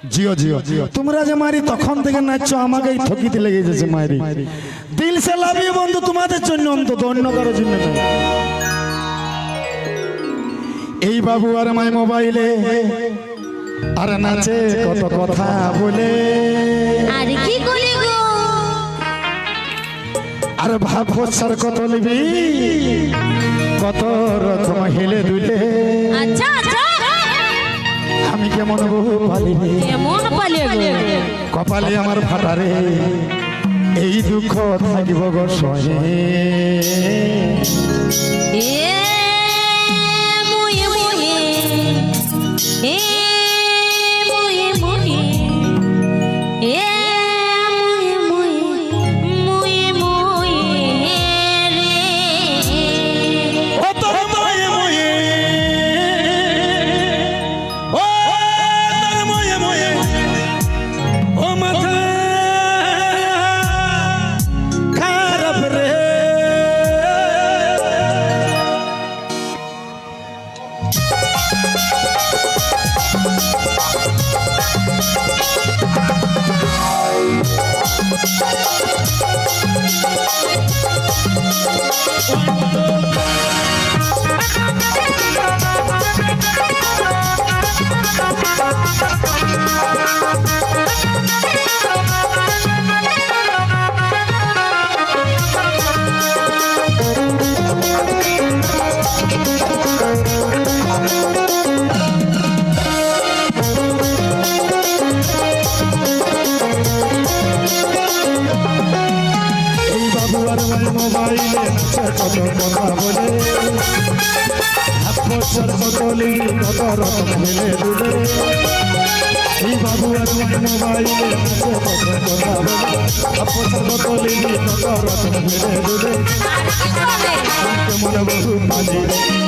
জিও জিও তোমরা যে মারি তখন থেকে নাচছো আমাকেই ঠকিতে লেগে যাচ্ছে মারি দিল সে লাভ ইউ বন্ধু তোমাদের জন্য অন্তত অন্য কারোর জন্য না এই বাবু আর মাই মোবাইলে আর নাচে কত কথা বলে আর কি করি গো আর ভাব স্যার কত লিবি কত রকম হেলে দুলে আচ্ছা আচ্ছা আমি কেমন বহু পালিনি কেমন পালিয়ে গো কপালে আমার ফাটারে এই দুঃখ থাকিব গো সহে এ মুয়ে মুয়ে এ মুয়ে মুয়ে এ মুয়ে মুয়ে মুয়ে মুয়ে রে ও তোর ময়ে ময়ে ও তোর ময়ে ময়ে ও মাথা খারাপ রে মোবাইলে কত কথা বলে বছর বদলি কত রকম হেলে দুলে এই বাবু আর মোবাইলে কত কথা বলে বছর বদলি কত রকম হেলে দুলে কেমন বহু পালি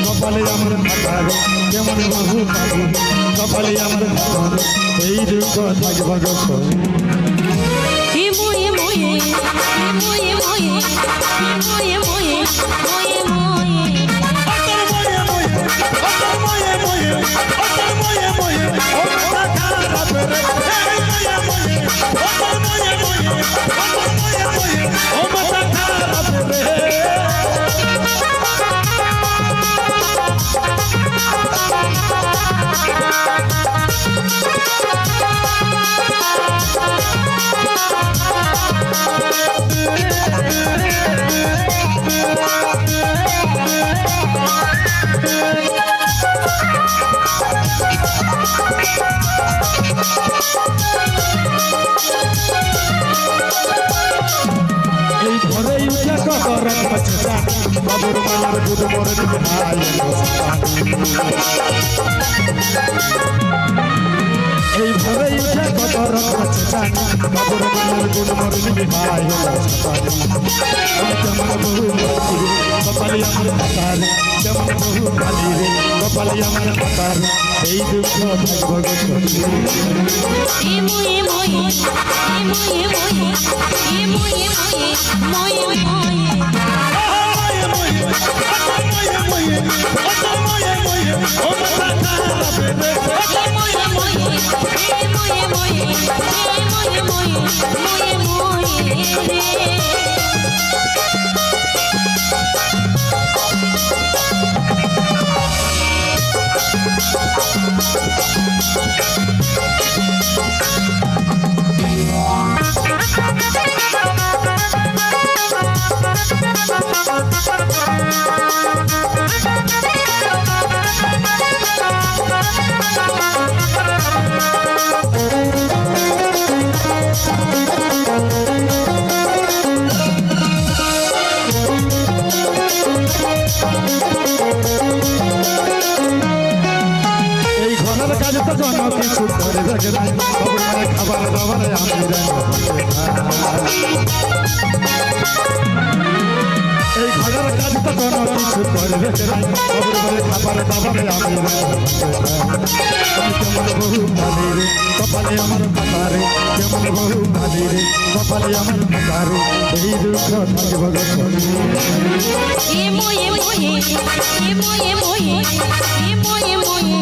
কপালে আমার ভাতারে কেমন বহু পালি কপালে আমার ভাতারে এই দুঃখ থাকব গো এ মুয়ে মুয়ে মুয়ে মুয়ে মুয়ে মুয়ে মুয়ে মুয়ে তোর ময়ে ময়ে তোর ময়ে ময়ে তোর ময়ে ময়ে ও মাথা খারাপ রে ময়ে ময়ে তোর ময়ে ময়ে তোর ময়ে ময়ে ও মাথা খারাপ রে এই ঘরে উঠে কত রকম আছে বাবুর মালার দুধ মরে দিবে এই ঘরে উঠে কত রকম আছে বাবুর মালার দুধ মরে দিবে ভাই কেমন বহু কপালি আমার ভাতার কেমন বহু ভালি রে কপালি আমার ভাতার এই দুঃখ থাকব গো এ মুয়ে মুয়ে মুয়ে মুয়ে মুয়ে মুয়ে মুয়ে মুয়ে মুয়ে মুয়ে মুয়ে মুয়ে মুয়ে মুয়ে মুয়ে রে এই ঘরের কাজ তো কোনো কিছু করে দেখে নাই খাবার দাবার আমি এই ঘরের কাজ তো কোনো কিছু করে দেখে নাই খাবার দাবার আমি কেমন বহু ভালি রে কপালে আমার ভাতারে কেমন বহু ভালি রে কপালে আমার ভাতারে এই দুঃখ থাকব গো এ মুয়ে মুয়ে মুয়ে মুয়ে মুয়ে মুয়ে মুয়ে মুয়ে